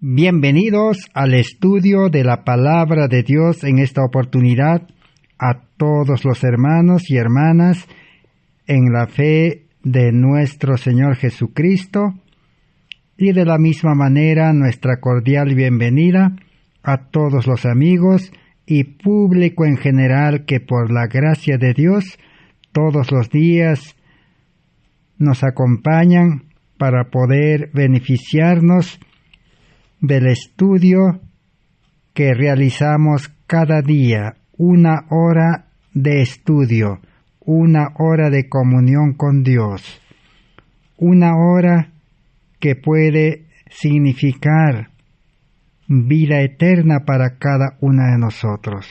Bienvenidos al estudio de la Palabra de Dios en esta oportunidad a todos los hermanos y hermanas en la fe de nuestro Señor Jesucristo y de la misma manera nuestra cordial bienvenida a todos los amigos y público en general que por la gracia de Dios todos los días nos acompañan para poder beneficiarnos del estudio que realizamos cada día, 1 hora de estudio, 1 hora de comunión con Dios, 1 hora que puede significar vida eterna para cada uno de nosotros.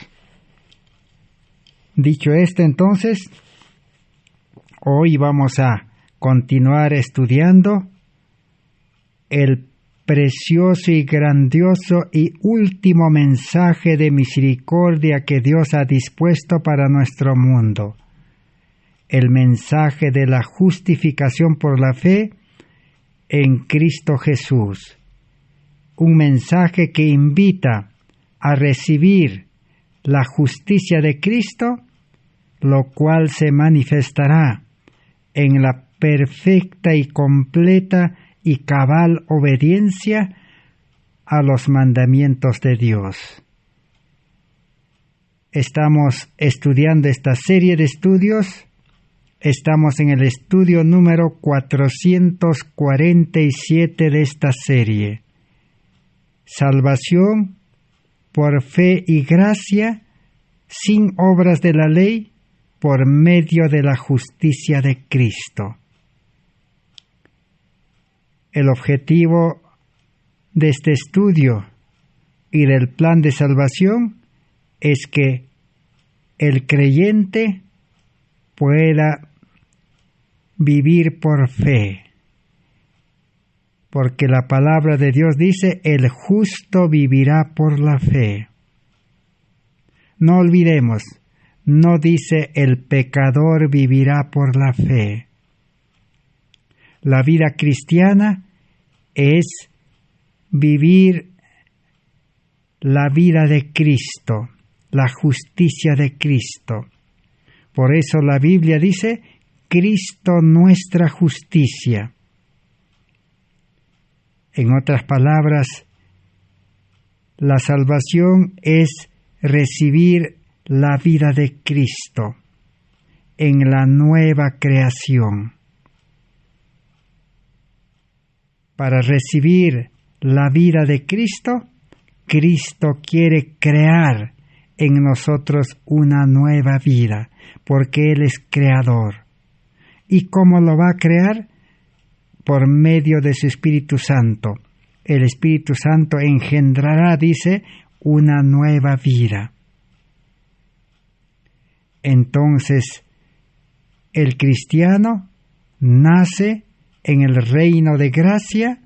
Dicho esto, entonces, hoy vamos a continuar estudiando el precioso y grandioso y último mensaje de misericordia que Dios ha dispuesto para nuestro mundo, el mensaje de la justificación por la fe en Cristo Jesús, un mensaje que invita a recibir la justicia de Cristo, lo cual se manifestará en la perfecta y completa y cabal obediencia a los mandamientos de Dios. Estamos estudiando esta serie de estudios. Estamos en el estudio número 447 de esta serie. Salvación por fe y gracia, sin obras de la ley, por medio de la justicia de Cristo. El objetivo de este estudio y del plan de salvación es que el creyente pueda vivir por fe, porque la palabra de Dios dice, el justo vivirá por la fe. No olvidemos, no dice el pecador vivirá por la fe. La vida cristiana es vivir la vida de Cristo, la justicia de Cristo. Por eso la Biblia dice, Cristo nuestra justicia. En otras palabras, la salvación es recibir la vida de Cristo en la nueva creación. Para recibir la vida de Cristo, Cristo quiere crear en nosotros una nueva vida, porque Él es creador. ¿Y cómo lo va a crear? Por medio de su Espíritu Santo. El Espíritu Santo engendrará, dice, una nueva vida. Entonces, el cristiano nace en el reino de gracia,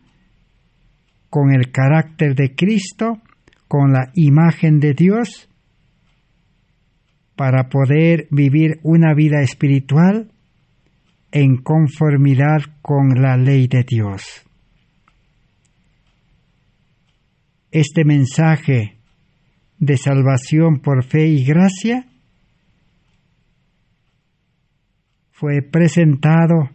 con el carácter de Cristo, con la imagen de Dios, para poder vivir una vida espiritual en conformidad con la ley de Dios. Este mensaje de salvación por fe y gracia fue presentado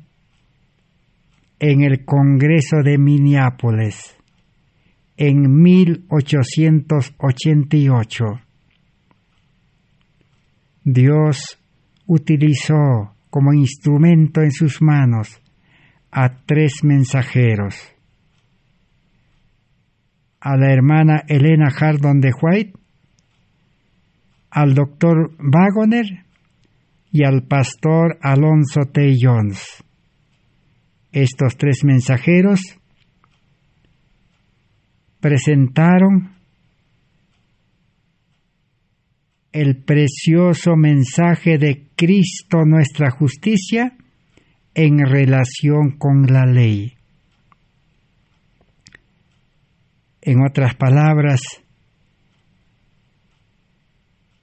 en el Congreso de Minneapolis en 1888. Dios utilizó como instrumento en sus manos a 3 mensajeros: a la hermana Helena Hardon de White, al doctor Waggoner y al pastor Alonzo T. Jones. Estos 3 mensajeros presentaron el precioso mensaje de Cristo nuestra justicia en relación con la ley. En otras palabras,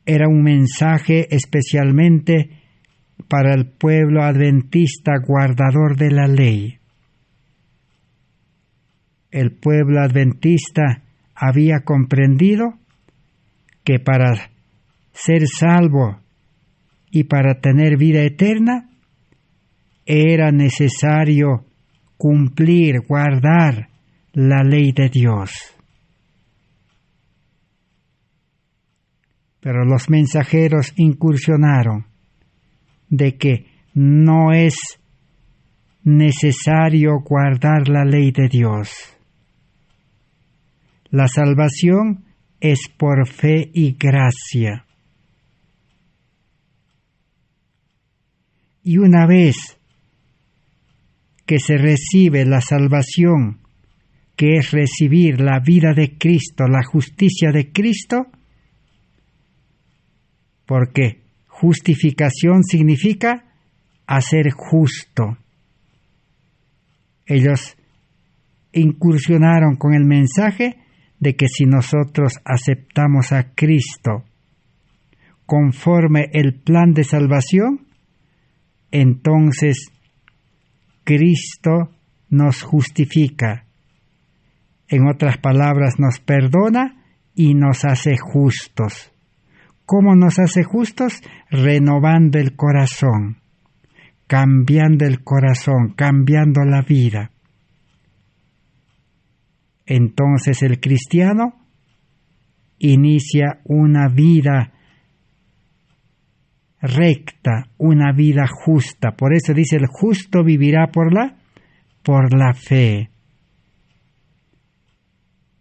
era un mensaje especialmente para el pueblo adventista guardador de la ley. el pueblo adventista había comprendido que para ser salvo y para tener vida eterna era necesario cumplir, guardar la ley de Dios. Pero los mensajeros incursionaron de que no es necesario guardar la ley de Dios. La salvación es por fe y gracia. Y una vez que se recibe la salvación, que es recibir la vida de Cristo, la justicia de Cristo, porque justificación significa hacer justo. Ellos incursionaron con el mensaje de que si nosotros aceptamos a Cristo conforme el plan de salvación, entonces Cristo nos justifica. En otras palabras, nos perdona y nos hace justos. ¿Cómo nos hace justos? Renovando el corazón, cambiando el corazón, cambiando la vida. Entonces el cristiano inicia una vida recta, una vida justa. Por eso dice, el justo vivirá por la fe.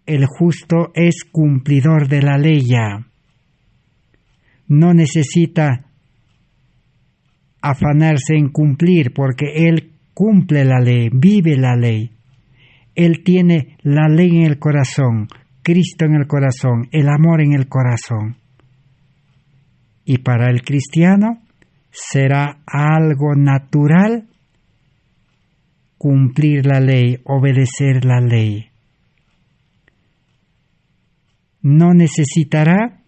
El justo es cumplidor de la ley ya. No necesita afanarse en cumplir, porque él cumple la ley, vive la ley. Él tiene la ley en el corazón, Cristo en el corazón, el amor en el corazón. Y para el cristiano será algo natural cumplir la ley, obedecer la ley. No necesitará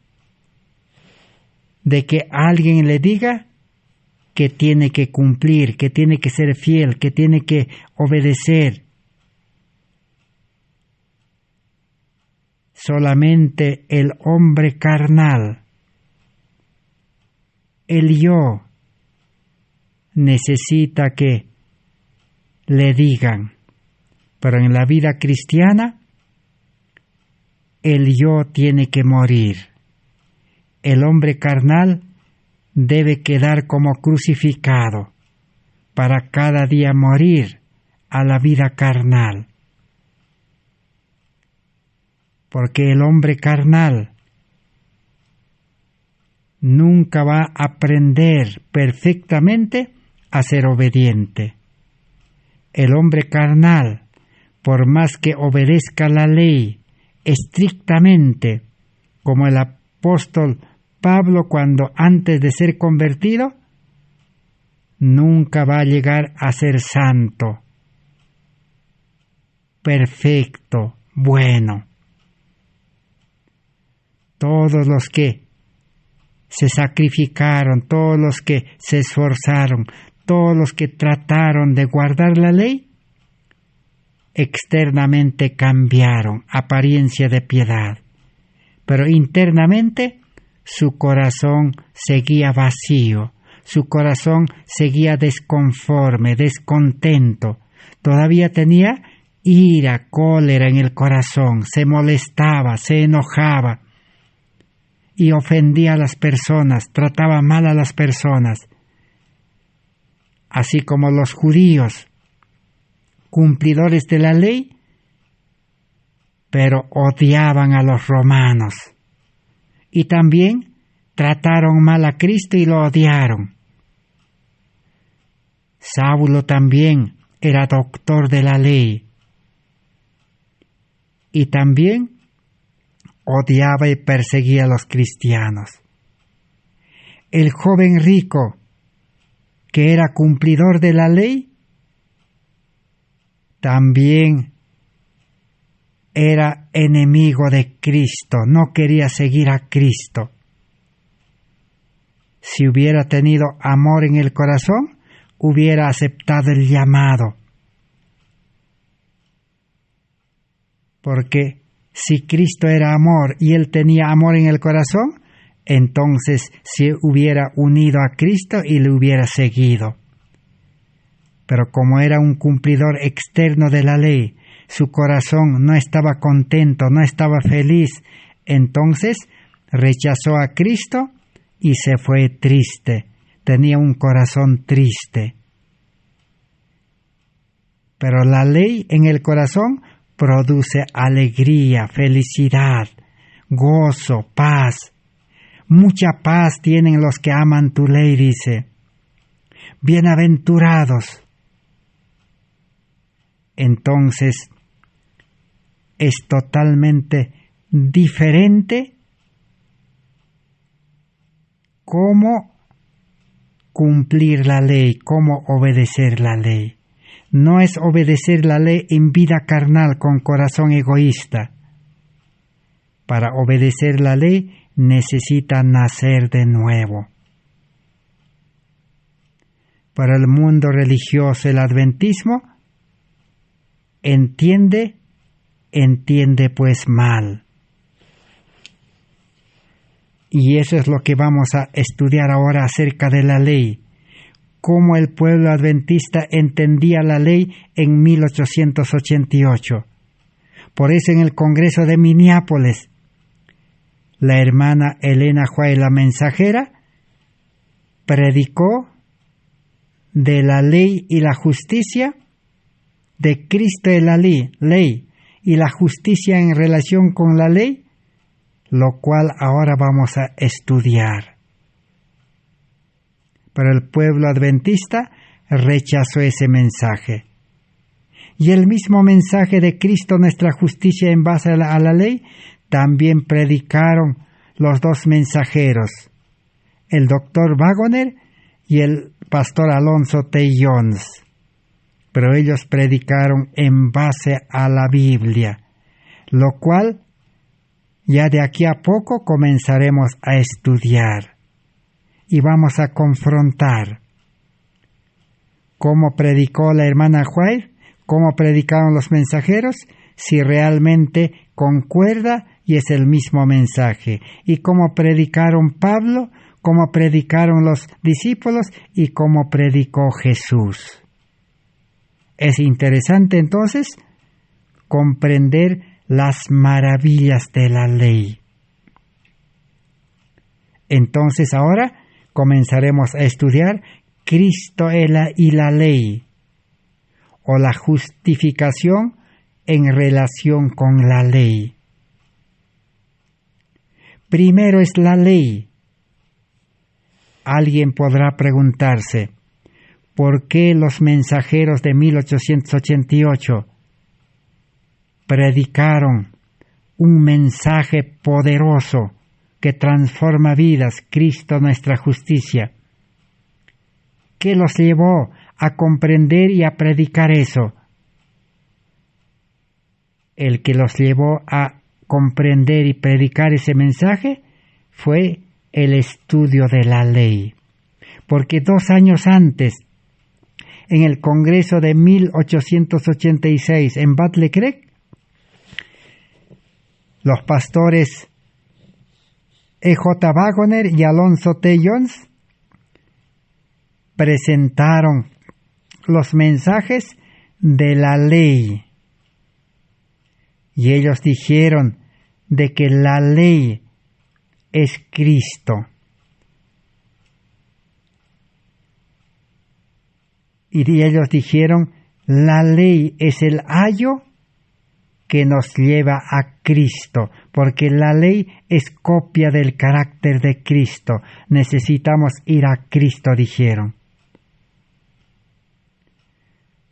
de que alguien le diga que tiene que cumplir, que tiene que ser fiel, que tiene que obedecer. Solamente el hombre carnal, el yo, necesita que le digan. Pero en la vida cristiana, el yo tiene que morir. El hombre carnal debe quedar como crucificado para cada día morir a la vida carnal. Porque el hombre carnal nunca va a aprender perfectamente a ser obediente. El hombre carnal, por más que obedezca la ley estrictamente, como el apóstol Pablo cuando antes de ser convertido, nunca va a llegar a ser santo, perfecto, bueno. Todos los que se sacrificaron, todos los que se esforzaron, todos los que trataron de guardar la ley, externamente cambiaron, apariencia de piedad, pero internamente su corazón seguía vacío, su corazón seguía desconforme, descontento, todavía tenía ira, cólera en el corazón, se molestaba, se enojaba y ofendía a las personas, trataba mal a las personas, así como los judíos, cumplidores de la ley, pero odiaban a los romanos. Y también trataron mal a Cristo y lo odiaron. Saulo también era doctor de la ley. Y también odiaba y perseguía a los cristianos. El joven rico, que era cumplidor de la ley, también era enemigo de Cristo, no quería seguir a Cristo. Si hubiera tenido amor en el corazón, hubiera aceptado el llamado. Porque si Cristo era amor y Él tenía amor en el corazón, entonces se hubiera unido a Cristo y le hubiera seguido. Pero como era un cumplidor externo de la ley, su corazón no estaba contento, no estaba feliz, entonces rechazó a Cristo y se fue triste. Tenía un corazón triste. Pero la ley en el corazón produce alegría, felicidad, gozo, paz. Mucha paz tienen los que aman tu ley, dice. Bienaventurados. Entonces, es totalmente diferente cómo cumplir la ley, cómo obedecer la ley. No es obedecer la ley en vida carnal con corazón egoísta. Para obedecer la ley necesita nacer de nuevo. Para el mundo religioso, el adventismo entiende pues mal. Y eso es lo que vamos a estudiar ahora acerca de la ley. Cómo el pueblo adventista entendía la ley en 1888. Por eso en el Congreso de Minneapolis, la hermana Elena White, la mensajera, predicó de la ley y la justicia, de Cristo y la ley y la justicia en relación con la ley, lo cual ahora vamos a estudiar. Pero el pueblo adventista rechazó ese mensaje. Y el mismo mensaje de Cristo, nuestra justicia en base a la ley, también predicaron los dos mensajeros, el doctor Waggoner y el pastor Alonzo T. Jones. Pero ellos predicaron en base a la Biblia, lo cual ya de aquí a poco comenzaremos a estudiar y vamos a confrontar cómo predicó la hermana White, cómo predicaron los mensajeros, si realmente concuerda y es el mismo mensaje, y cómo predicaron Pablo, cómo predicaron los discípulos y cómo predicó Jesús. Es interesante entonces comprender las maravillas de la ley. Entonces ahora comenzaremos a estudiar Cristo y la ley, o la justificación en relación con la ley. Primero es la ley. Alguien podrá preguntarse, ¿por qué los mensajeros de 1888 predicaron un mensaje poderoso que transforma vidas, Cristo nuestra justicia? ¿Qué los llevó a comprender y a predicar eso? El que los llevó a comprender y predicar ese mensaje fue el estudio de la ley. Porque 2 años antes, en el Congreso de 1886 en Battle Creek, los pastores E.J. Waggoner y Alonzo T. Jones presentaron los mensajes de la ley. Y ellos dijeron de que la ley es Cristo. Y ellos dijeron, la ley es el ayo que nos lleva a Cristo, porque la ley es copia del carácter de Cristo. Necesitamos ir a Cristo, dijeron.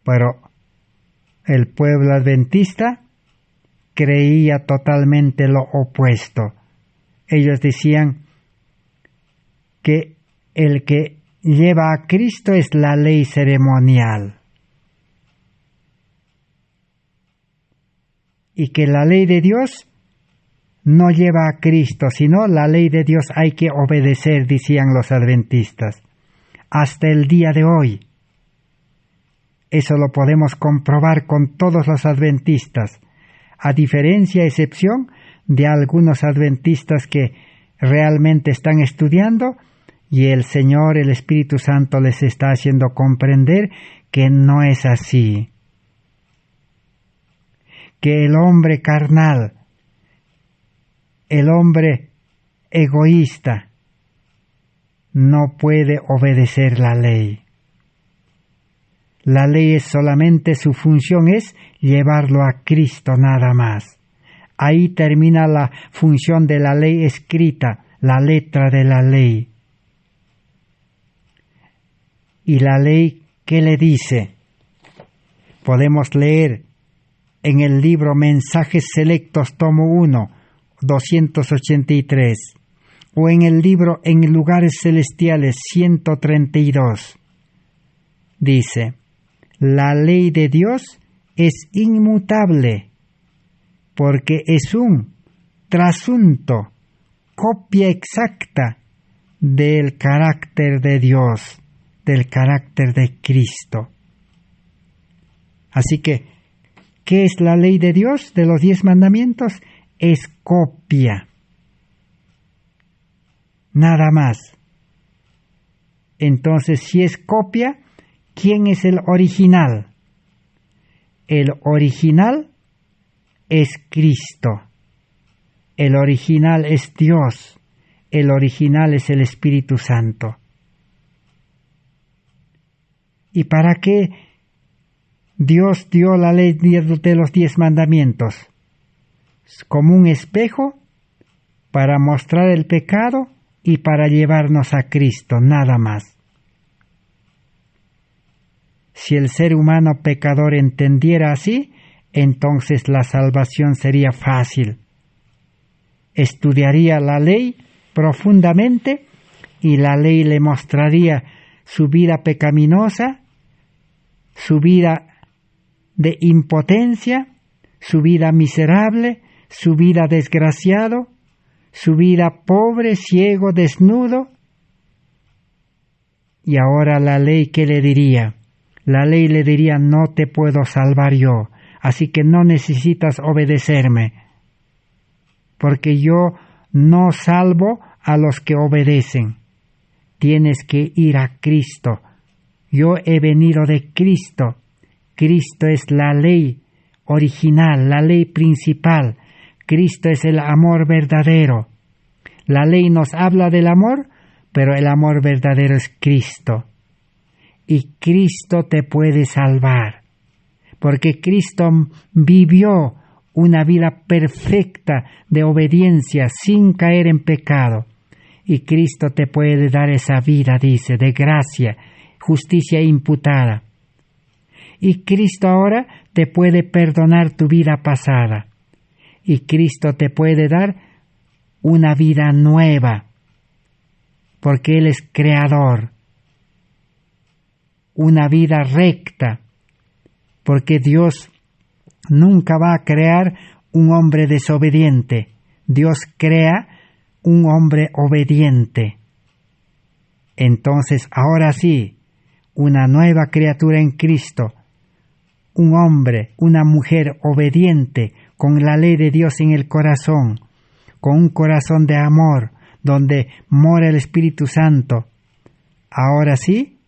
Pero el pueblo adventista creía totalmente lo opuesto. Ellos decían que el que lleva a Cristo es la ley ceremonial. Y que la ley de Dios no lleva a Cristo, sino la ley de Dios hay que obedecer, decían los adventistas. Hasta el día de hoy. Eso lo podemos comprobar con todos los adventistas. a diferencia, excepción, de algunos adventistas que realmente están estudiando y el Señor, el Espíritu Santo les está haciendo comprender que no es así. Que el hombre carnal, el hombre egoísta, no puede obedecer la ley. La ley es solamente, su función es llevarlo a Cristo nada más. Ahí termina la función de la ley escrita, la letra de la ley. ¿Y la ley qué le dice? Podemos leer en el libro Mensajes Selectos, tomo 1, 283, o en el libro En Lugares Celestiales, 132. Dice: la ley de Dios es inmutable, porque es un trasunto, copia exacta del carácter de Dios, del carácter de Cristo. Así que, ¿qué es la ley de Dios de los 10 mandamientos? Es copia. Nada más. Entonces, si es copia, ¿quién es el original? El original es Cristo. El original es Dios. El original es el Espíritu Santo. ¿Y para qué Dios dio la ley de los 10 mandamientos? Como un espejo para mostrar el pecado y para llevarnos a Cristo, nada más. Si el ser humano pecador entendiera así, entonces la salvación sería fácil. Estudiaría la ley profundamente y la ley le mostraría su vida pecaminosa, su vida de impotencia, su vida miserable, su vida desgraciado, su vida pobre, ciego, desnudo. Y ahora la ley, ¿qué le diría? La ley le diría: no te puedo salvar yo, así que no necesitas obedecerme, porque yo no salvo a los que obedecen. Tienes que ir a Cristo. Yo he venido de Cristo. Cristo es la ley original, la ley principal. Cristo es el amor verdadero. La ley nos habla del amor, pero el amor verdadero es Cristo. Y Cristo te puede salvar, porque Cristo vivió una vida perfecta de obediencia sin caer en pecado. Y Cristo te puede dar esa vida, dice, de gracia, justicia imputada. Y Cristo ahora te puede perdonar tu vida pasada. Y Cristo te puede dar una vida nueva, porque Él es creador. Una vida recta, porque Dios nunca va a crear un hombre desobediente. Dios crea un hombre obediente. Entonces, ahora sí, una nueva criatura en Cristo, un hombre, una mujer obediente, con la ley de Dios en el corazón, con un corazón de amor, donde mora el Espíritu Santo, ahora sí,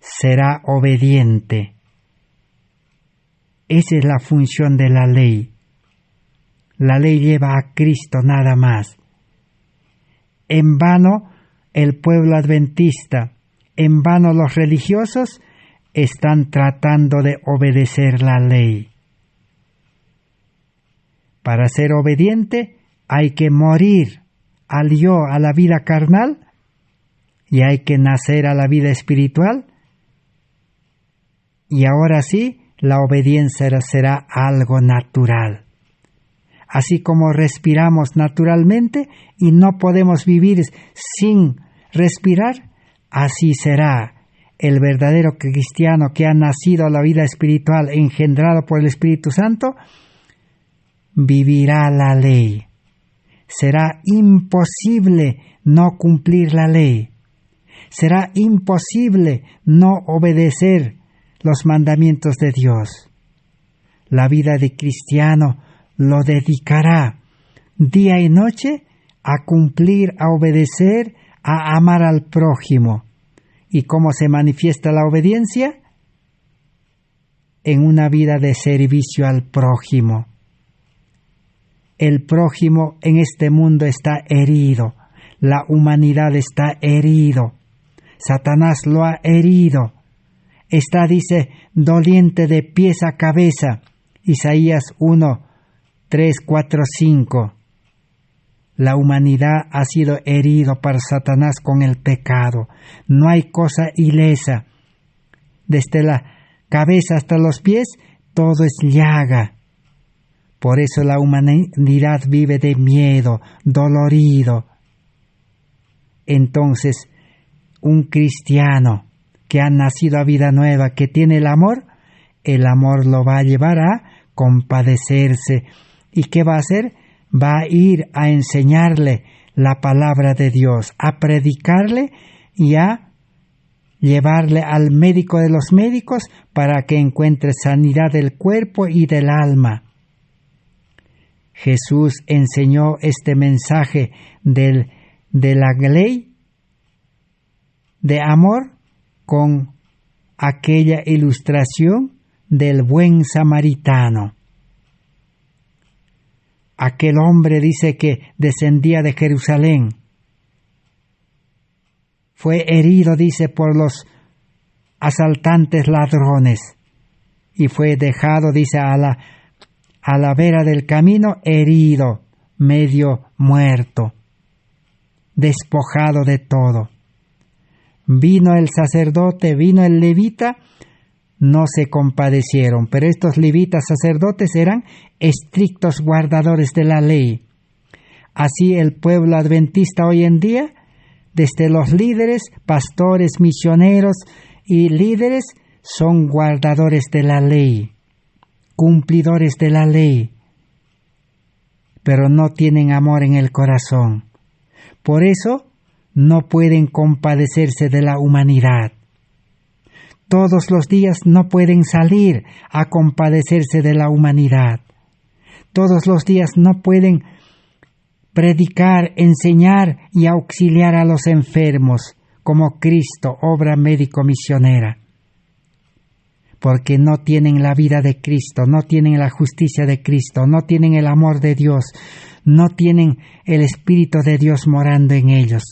será obediente. Esa es la función de la ley. La ley lleva a Cristo nada más. En vano el pueblo adventista, en vano los religiosos están tratando de obedecer la ley. Para ser obediente hay que morir al yo, a la vida carnal, y hay que nacer a la vida espiritual. Y ahora sí, la obediencia será algo natural. Así como respiramos naturalmente y no podemos vivir sin respirar, así será el verdadero cristiano que ha nacido a la vida espiritual, engendrado por el Espíritu Santo, vivirá la ley. Será imposible no cumplir la ley. Será imposible no obedecer los mandamientos de Dios. La vida de cristiano lo dedicará día y noche a cumplir, a obedecer, a amar al prójimo. ¿Y cómo se manifiesta la obediencia? En una vida de servicio al prójimo. El prójimo en este mundo está herido, la humanidad está herido, Satanás lo ha herido, está, dice, doliente de pies a cabeza, Isaías 1, 3, 4, 5. La humanidad ha sido herido por Satanás con el pecado. No hay cosa ilesa. Desde la cabeza hasta los pies, todo es llaga. Por eso la humanidad vive de miedo, dolorido. Entonces, un cristiano que ha nacido a vida nueva, que tiene el amor lo va a llevar a compadecerse. ¿Y qué va a hacer? Va a ir a enseñarle la palabra de Dios, a predicarle y a llevarle al médico de los médicos para que encuentre sanidad del cuerpo y del alma. Jesús enseñó este mensaje de la ley de amor con aquella ilustración del buen samaritano. Aquel hombre dice que descendía de Jerusalén. Fue herido, dice, por los asaltantes ladrones. Y fue dejado, dice, a la vera del camino, herido, medio muerto, despojado de todo. Vino el sacerdote, vino el levita, no se compadecieron, pero estos levitas sacerdotes eran estrictos guardadores de la ley. Así el pueblo adventista hoy en día, desde los líderes, pastores, misioneros y líderes, son guardadores de la ley, cumplidores de la ley, pero no tienen amor en el corazón. Por eso no pueden compadecerse de la humanidad. Todos los días no pueden salir a compadecerse de la humanidad. Todos los días no pueden predicar, enseñar y auxiliar a los enfermos como Cristo, obra médico-misionera. Porque no tienen la vida de Cristo, no tienen la justicia de Cristo, no tienen el amor de Dios, no tienen el Espíritu de Dios morando en ellos.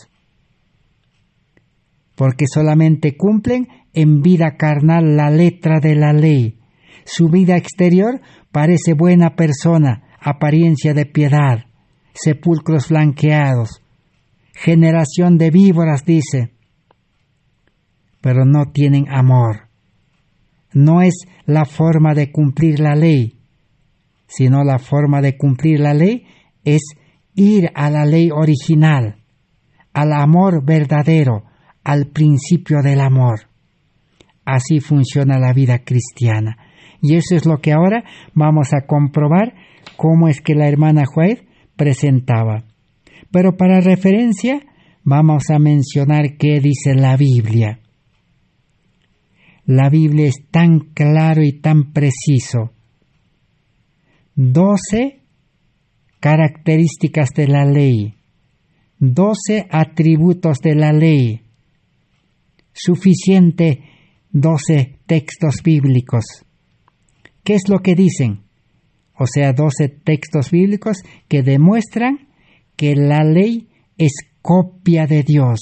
Porque solamente cumplen en vida carnal la letra de la ley. Su vida exterior parece buena persona, apariencia de piedad, sepulcros blanqueados, generación de víboras, dice, pero no tienen amor. No es la forma de cumplir la ley, sino la forma de cumplir la ley es ir a la ley original, al amor verdadero, al principio del amor. Así funciona la vida cristiana. Y eso es lo que ahora vamos a comprobar cómo es que la hermana White presentaba. Pero para referencia vamos a mencionar qué dice la Biblia. La Biblia es tan claro y tan preciso. 12 características de la ley, 12 atributos de la ley. Suficiente 12 textos bíblicos. ¿Qué es lo que dicen? O sea, 12 textos bíblicos que demuestran que la ley es copia de Dios,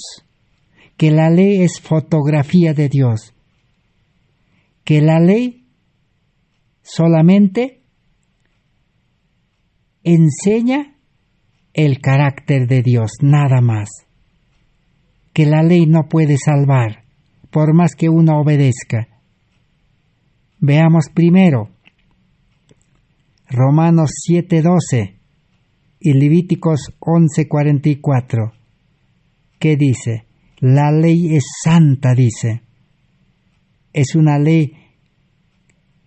que la ley es fotografía de Dios, que la ley solamente enseña el carácter de Dios, nada más. Que la ley no puede salvar, por más que uno obedezca. Veamos primero Romanos 7:12 y Levíticos 11:44. ¿Qué dice? La ley es santa, dice. Es una ley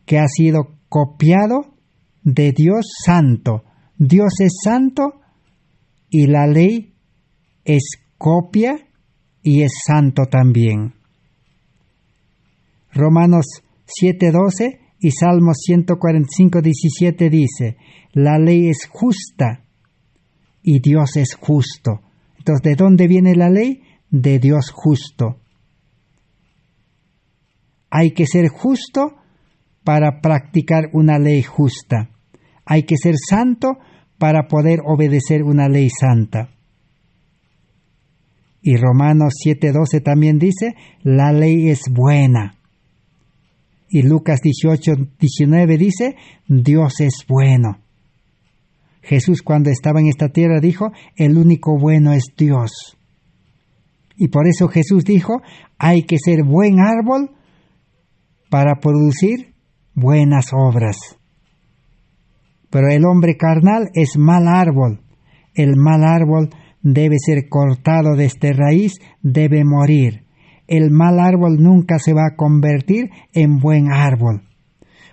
que ha sido copiado de Dios santo. Dios es santo y la ley es copia y es santo también. Romanos 7:12 Y Salmos 145, 17 dice, la ley es justa y Dios es justo. Entonces, ¿de dónde viene la ley? De Dios justo. Hay que ser justo para practicar una ley justa. Hay que ser santo para poder obedecer una ley santa. Y Romanos 7:12 también dice, la ley es buena. Y Lucas 18:19 dice, Dios es bueno. Jesús cuando estaba en esta tierra dijo, el único bueno es Dios. Y por eso Jesús dijo, hay que ser buen árbol para producir buenas obras. Pero el hombre carnal es mal árbol. El mal árbol debe ser cortado desde raíz, debe morir. El mal árbol nunca se va a convertir en buen árbol.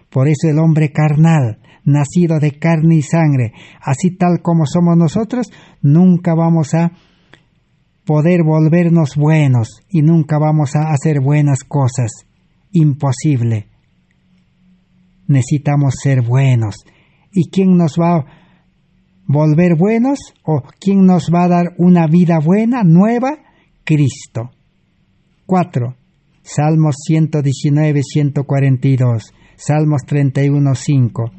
Por eso el hombre carnal, nacido de carne y sangre, así tal como somos nosotros, nunca vamos a poder volvernos buenos y nunca vamos a hacer buenas cosas. Imposible. Necesitamos ser buenos. ¿Y quién nos va a volver buenos? ¿O quién nos va a dar una vida buena, nueva? Cristo. 4. Salmos 119, 142. Salmos 31, 5.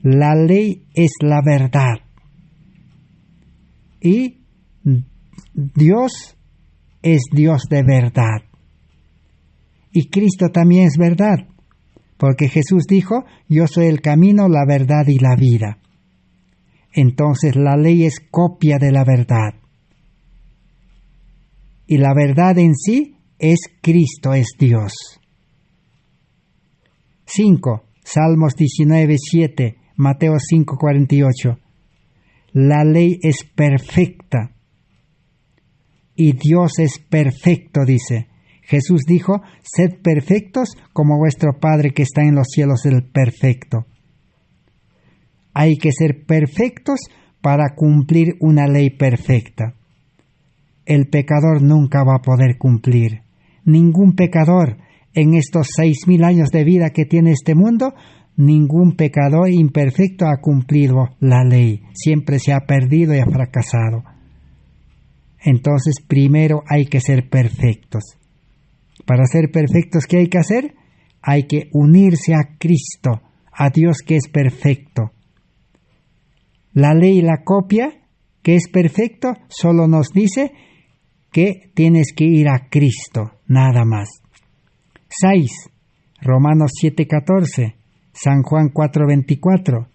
La ley es la verdad. Y Dios es Dios de verdad. Y Cristo también es verdad, porque Jesús dijo, yo soy el camino, la verdad y la vida. Entonces la ley es copia de la verdad. Y la verdad en sí es Cristo, es Dios. 5. Salmos 19, 7, Mateo 5, 48. La ley es perfecta. Y Dios es perfecto, dice. Jesús dijo, sed perfectos como vuestro Padre que está en los cielos es perfecto. Hay que ser perfectos para cumplir una ley perfecta. El pecador nunca va a poder cumplir. Ningún pecador en estos 6,000 años de vida que tiene este mundo, ningún pecador imperfecto ha cumplido la ley. Siempre se ha perdido y ha fracasado. Entonces, primero hay que ser perfectos. Para ser perfectos, ¿qué hay que hacer? Hay que unirse a Cristo, a Dios que es perfecto. La ley y la copia, que es perfecto, solo nos dice que tienes que ir a Cristo, nada más. 6. Romanos 7:14, San Juan 4:24.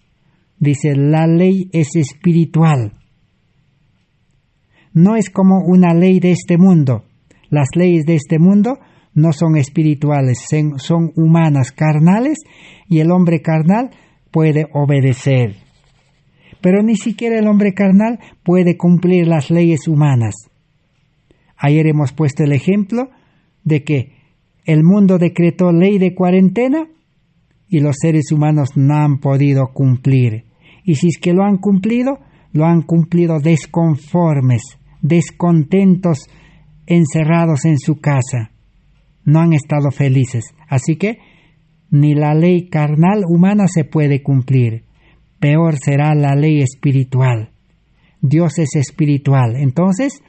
Dice, la ley es espiritual. No es como una ley de este mundo. Las leyes de este mundo no son espirituales, son humanas, carnales, y el hombre carnal puede obedecer. Pero ni siquiera el hombre carnal puede cumplir las leyes humanas. Ayer hemos puesto el ejemplo de que el mundo decretó ley de cuarentena y los seres humanos no han podido cumplir. Y si es que lo han cumplido desconformes, descontentos, encerrados en su casa. No han estado felices. Así que ni la ley carnal humana se puede cumplir. Peor será la ley espiritual. Dios es espiritual. Entonces,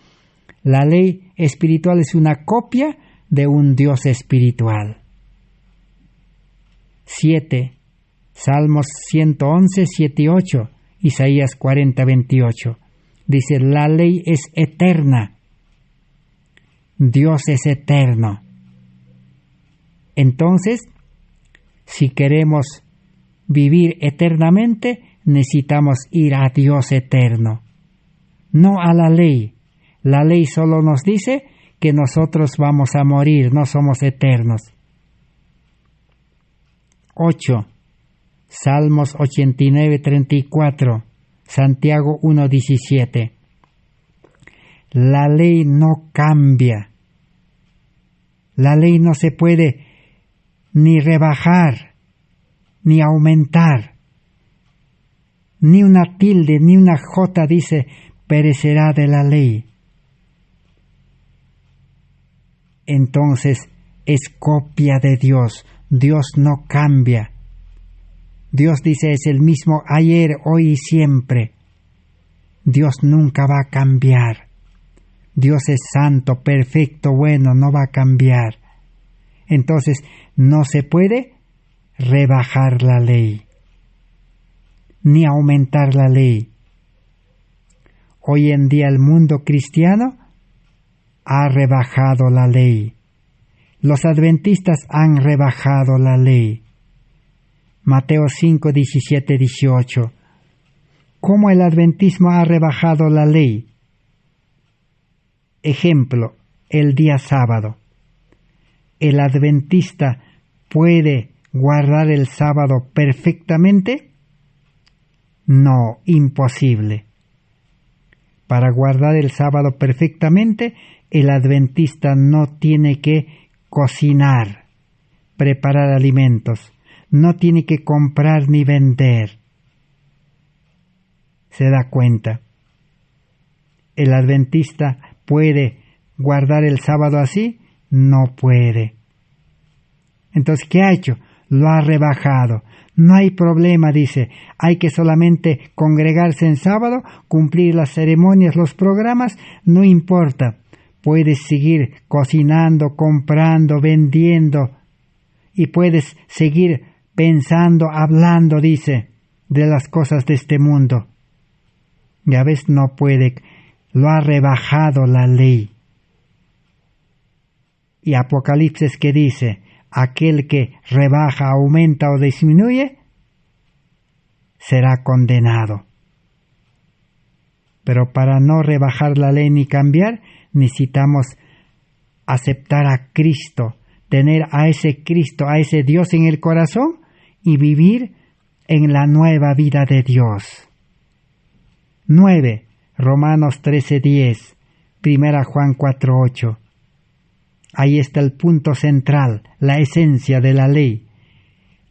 la ley espiritual es una copia de un Dios espiritual. 7. Salmos 111, 7 y 8. Isaías 40, 28. Dice, la ley es eterna. Dios es eterno. Entonces, si queremos vivir eternamente, necesitamos ir a Dios eterno, no a la ley. La ley solo nos dice que nosotros vamos a morir, no somos eternos. 8. Salmos 89, 34. Santiago 1, 17. La ley no cambia. La ley no se puede ni rebajar, ni aumentar. Ni una tilde, ni una jota dice, perecerá de la ley. Entonces es copia de Dios, Dios no cambia. Dios dice es el mismo ayer, hoy y siempre. Dios nunca va a cambiar. Dios es santo, perfecto, bueno, no va a cambiar. Entonces, no se puede rebajar la ley, ni aumentar la ley. Hoy en día el mundo cristiano ha rebajado la ley. Los adventistas han rebajado la ley. Mateo 5, 17, 18. ¿Cómo el adventismo ha rebajado la ley? Ejemplo, el día sábado. ¿El adventista puede guardar el sábado perfectamente? No, imposible. Para guardar el sábado perfectamente, el adventista no tiene que cocinar, preparar alimentos, no tiene que comprar ni vender. ¿Se da cuenta? ¿El adventista puede guardar el sábado así? No puede. Entonces, ¿qué ha hecho? Lo ha rebajado. No hay problema, dice. Hay que solamente congregarse en sábado, cumplir las ceremonias, los programas, no importa. Puedes seguir cocinando, comprando, vendiendo y puedes seguir pensando, hablando, dice, de las cosas de este mundo. Ya ves, no puede. Lo ha rebajado la ley. Y Apocalipsis que dice, aquel que rebaja, aumenta o disminuye, será condenado. Pero para no rebajar la ley ni cambiar, necesitamos aceptar a Cristo, tener a ese Cristo, a ese Dios en el corazón y vivir en la nueva vida de Dios. 9. Romanos 13:10, 1 Juan 4:8. Ahí está el punto central, la esencia de la ley.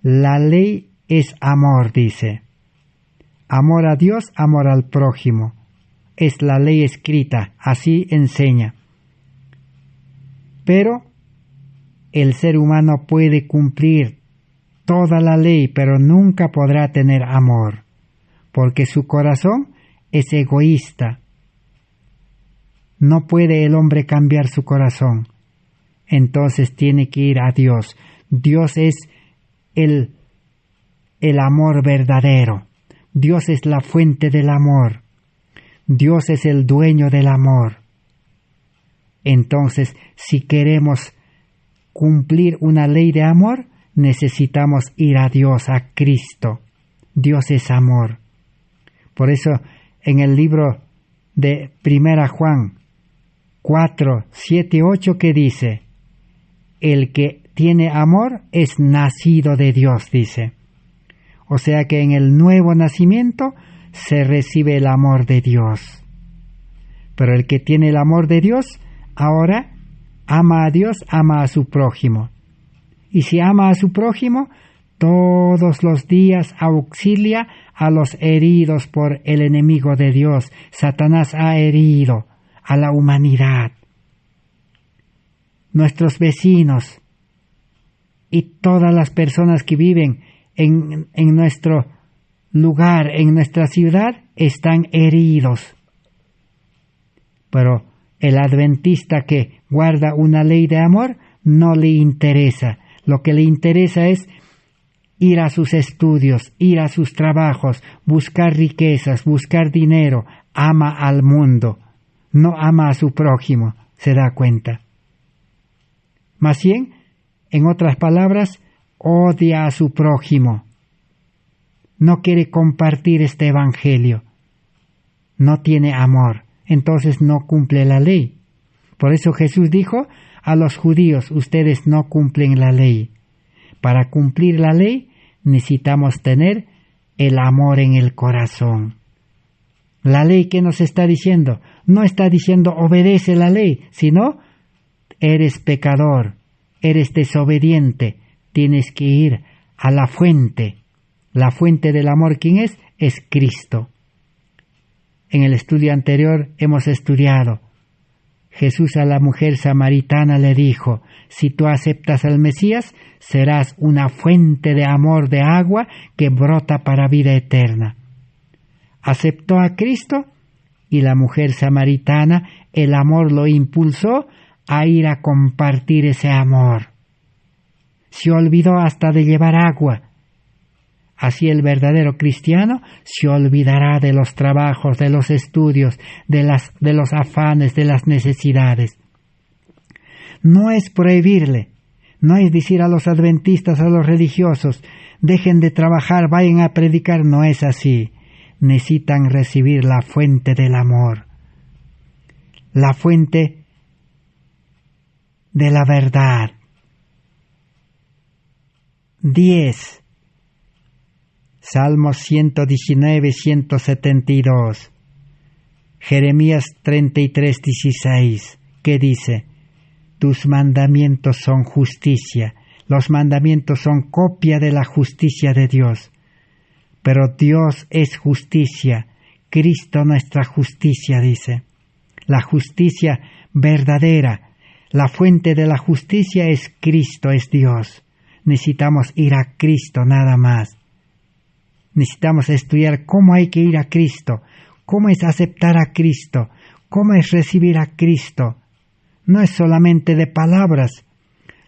La ley es amor, dice. Amor a Dios, amor al prójimo. Es la ley escrita, así enseña. Pero el ser humano puede cumplir toda la ley, pero nunca podrá tener amor, porque su corazón es egoísta. No puede el hombre cambiar su corazón. Entonces tiene que ir a Dios. Dios es el amor verdadero. Dios es la fuente del amor. Dios es el dueño del amor. Entonces, si queremos cumplir una ley de amor, necesitamos ir a Dios, a Cristo. Dios es amor. Por eso, en el libro de 1 Juan 4, 7, 8, que dice, el que tiene amor es nacido de Dios, dice. O sea que en el nuevo nacimiento se recibe el amor de Dios. Pero el que tiene el amor de Dios, ahora ama a Dios, ama a su prójimo. Y si ama a su prójimo, todos los días auxilia a los heridos por el enemigo de Dios. Satanás ha herido a la humanidad. Nuestros vecinos y todas las personas que viven en nuestro lugar, en nuestra ciudad, están heridos. Pero el adventista que guarda una ley de amor no le interesa. Lo que le interesa es ir a sus estudios, ir a sus trabajos, buscar riquezas, buscar dinero. Ama al mundo, no ama a su prójimo, ¿se da cuenta? Más bien, en otras palabras, odia a su prójimo. No quiere compartir este evangelio. No tiene amor. Entonces no cumple la ley. Por eso Jesús dijo a los judíos, ustedes no cumplen la ley. Para cumplir la ley necesitamos tener el amor en el corazón. La ley que nos está diciendo, no está diciendo obedece la ley, sino eres pecador, eres desobediente, tienes que ir a la fuente. La fuente del amor, ¿quién es? Es Cristo. En el estudio anterior hemos estudiado, Jesús a la mujer samaritana le dijo: si tú aceptas al Mesías, serás una fuente de amor de agua que brota para vida eterna. Aceptó a Cristo y la mujer samaritana, el amor lo impulsó a ir a compartir ese amor. Se olvidó hasta de llevar agua. Así el verdadero cristiano se olvidará de los trabajos, de los estudios, de los afanes, de las necesidades. No es prohibirle, no es decir a los adventistas, a los religiosos: dejen de trabajar, vayan a predicar. No es así. Necesitan recibir la fuente del amor, la fuente de la verdad. 10. Salmos 119, 172. Jeremías 33, 16, que dice: tus mandamientos son justicia. Los mandamientos son copia de la justicia de Dios. Pero Dios es justicia, Cristo nuestra justicia, dice. La justicia verdadera, la fuente de la justicia es Cristo, es Dios. Necesitamos ir a Cristo nada más. Necesitamos estudiar cómo hay que ir a Cristo, cómo es aceptar a Cristo, cómo es recibir a Cristo. No es solamente de palabras.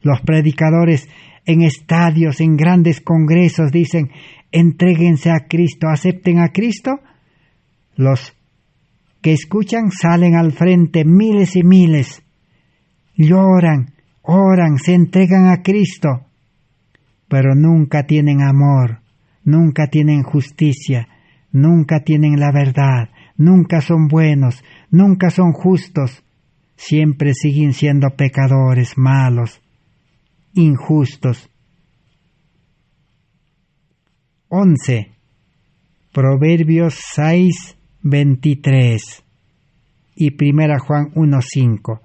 Los predicadores en estadios, en grandes congresos dicen: entréguense a Cristo, acepten a Cristo. Los que escuchan salen al frente, miles y miles, lloran, oran, se entregan a Cristo, pero nunca tienen amor, nunca tienen justicia, nunca tienen la verdad, nunca son buenos, nunca son justos, siempre siguen siendo pecadores, malos, injustos. 11. Proverbios 6, 23 y 1 Juan 1, 5.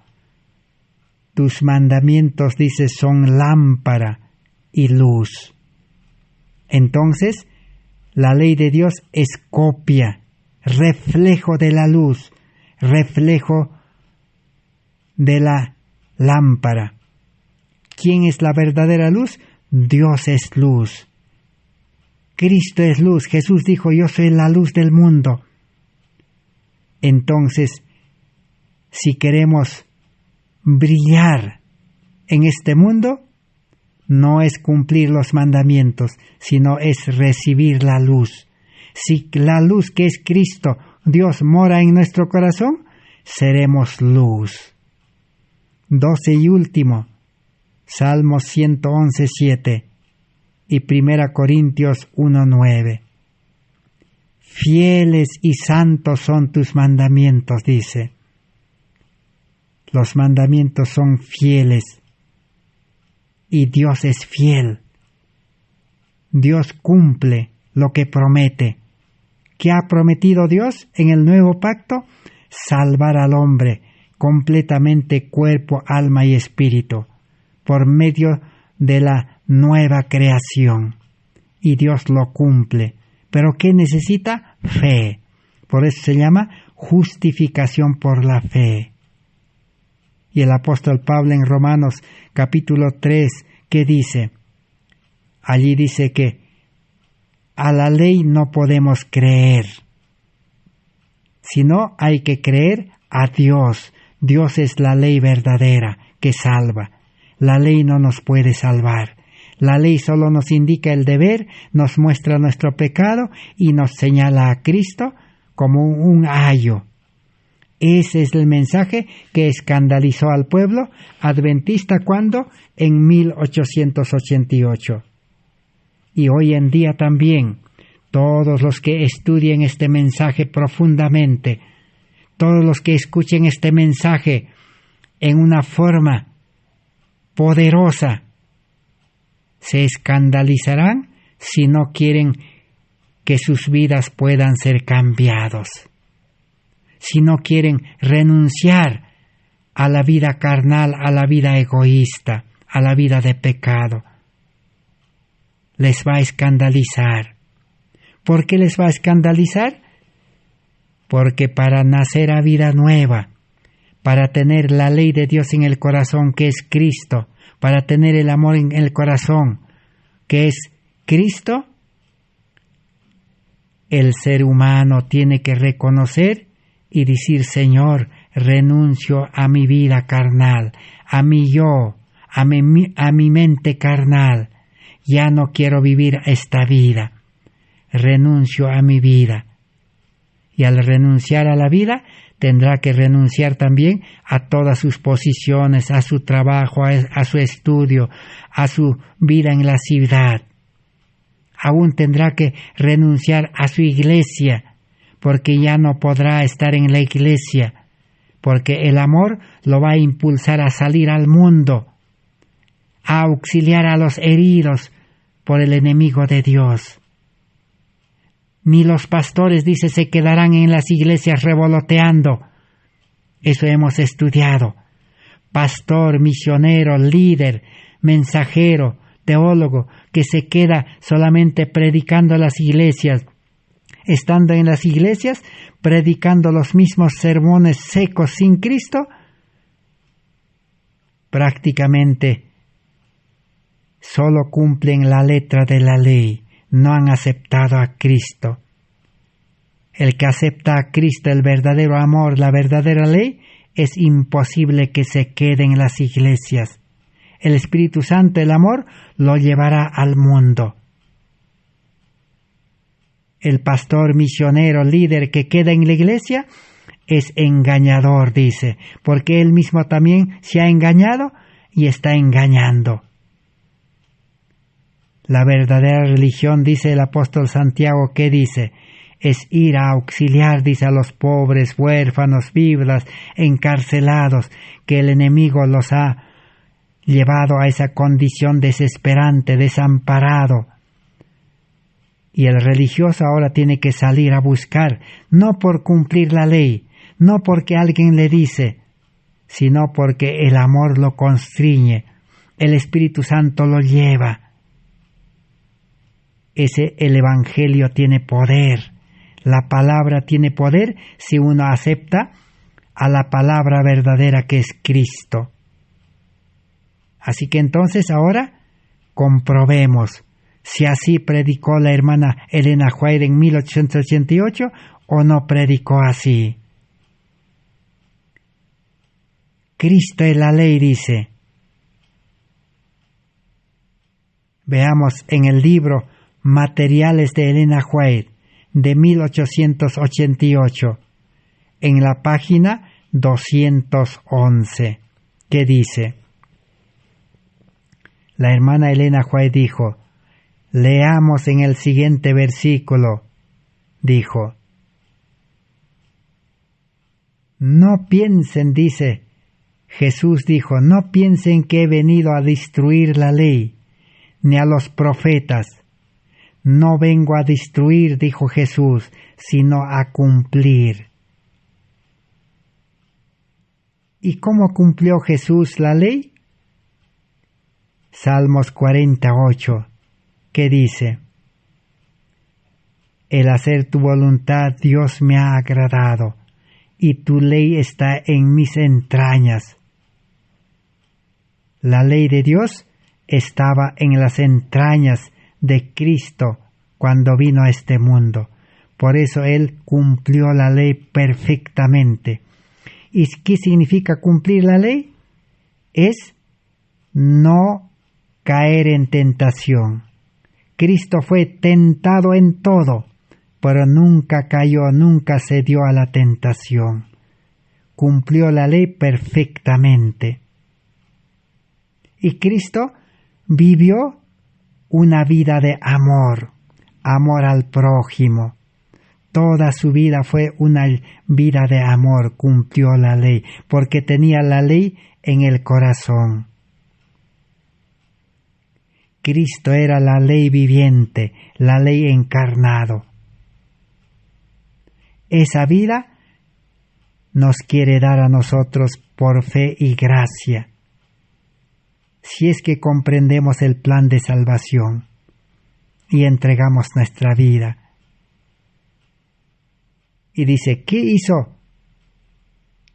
Tus mandamientos, dice, son lámpara y luz. Entonces, la ley de Dios es copia, reflejo de la luz, reflejo de la lámpara. ¿Quién es la verdadera luz? Dios es luz. Cristo es luz. Jesús dijo: yo soy la luz del mundo. Entonces, si queremos brillar en este mundo, no es cumplir los mandamientos, sino es recibir la luz. Si la luz que es Cristo, Dios, mora en nuestro corazón, seremos luz. 12 y último, Salmos 111, 7 y 1 Corintios 1, 9. Fieles y santos son tus mandamientos, dice. Los mandamientos son fieles y Dios es fiel. Dios cumple lo que promete. ¿Qué ha prometido Dios en el nuevo pacto? Salvar al hombre completamente, cuerpo, alma y espíritu, por medio de la nueva creación. Y Dios lo cumple. ¿Pero qué necesita? Fe. Por eso se llama justificación por la fe. Y el apóstol Pablo en Romanos capítulo 3, ¿qué dice? Allí dice que a la ley no podemos creer, sino hay que creer a Dios. Dios es la ley verdadera que salva. La ley no nos puede salvar. La ley solo nos indica el deber, nos muestra nuestro pecado y nos señala a Cristo como un ayo. Ese es el mensaje que escandalizó al pueblo adventista cuando en 1888. Y hoy en día también, todos los que estudien este mensaje profundamente, todos los que escuchen este mensaje en una forma poderosa, se escandalizarán si no quieren que sus vidas puedan ser cambiados, si no quieren renunciar a la vida carnal, a la vida egoísta, a la vida de pecado. Les va a escandalizar. ¿Por qué les va a escandalizar? Porque para nacer a vida nueva, para tener la ley de Dios en el corazón, que es Cristo, para tener el amor en el corazón, que es Cristo, el ser humano tiene que reconocer y decir: Señor, renuncio a mi vida carnal, a mi yo, a mi mente carnal. Ya no quiero vivir esta vida. Renuncio a mi vida. Y al renunciar a la vida, tendrá que renunciar también a todas sus posiciones, a su trabajo, a su estudio, a su vida en la ciudad. Aún tendrá que renunciar a su iglesia, porque ya no podrá estar en la iglesia, porque el amor lo va a impulsar a salir al mundo, a auxiliar a los heridos por el enemigo de Dios. Ni los pastores, dice, se quedarán en las iglesias revoloteando. Eso hemos estudiado. Pastor, misionero, líder, mensajero, teólogo, que se queda solamente predicando las iglesias, estando en las iglesias, predicando los mismos sermones secos sin Cristo, prácticamente solo cumplen la letra de la ley, no han aceptado a Cristo. El que acepta a Cristo, el verdadero amor, la verdadera ley, es imposible que se quede en las iglesias. El Espíritu Santo, el amor, lo llevará al mundo. El pastor, misionero, líder que queda en la iglesia es engañador, dice, porque él mismo también se ha engañado y está engañando. La verdadera religión, dice el apóstol Santiago, ¿qué dice? Es ir a auxiliar, dice, a los pobres, huérfanos, viudas, encarcelados, que el enemigo los ha llevado a esa condición desesperante, desamparado. Y el religioso ahora tiene que salir a buscar, no por cumplir la ley, no porque alguien le dice, sino porque el amor lo constriñe, el Espíritu Santo lo lleva. El Evangelio tiene poder, la palabra tiene poder si uno acepta a la palabra verdadera que es Cristo. Así que entonces ahora comprobemos si así predicó la hermana Elena White en 1888 o no predicó así. Cristo es la ley, dice. Veamos en el libro Materiales de Elena White de 1888, en la página 211, que dice: la hermana Elena White dijo, leamos en el siguiente versículo, dijo, no piensen, dice, Jesús dijo, no piensen que he venido a destruir la ley, ni a los profetas. No vengo a destruir, dijo Jesús, sino a cumplir. ¿Y cómo cumplió Jesús la ley? Salmos 48, que dice: el hacer tu voluntad, Dios, me ha agradado, y tu ley está en mis entrañas. La ley de Dios estaba en las entrañas de Cristo cuando vino a este mundo. Por eso Él cumplió la ley perfectamente. ¿Y qué significa cumplir la ley? Es no caer en tentación. Cristo fue tentado en todo, pero nunca cayó, nunca cedió a la tentación. Cumplió la ley perfectamente. Y Cristo vivió una vida de amor, amor al prójimo. Toda su vida fue una vida de amor, cumplió la ley, porque tenía la ley en el corazón. Cristo era la ley viviente, la ley encarnado. Esa vida nos quiere dar a nosotros por fe y gracia, si es que comprendemos el plan de salvación y entregamos nuestra vida. Y dice, ¿qué hizo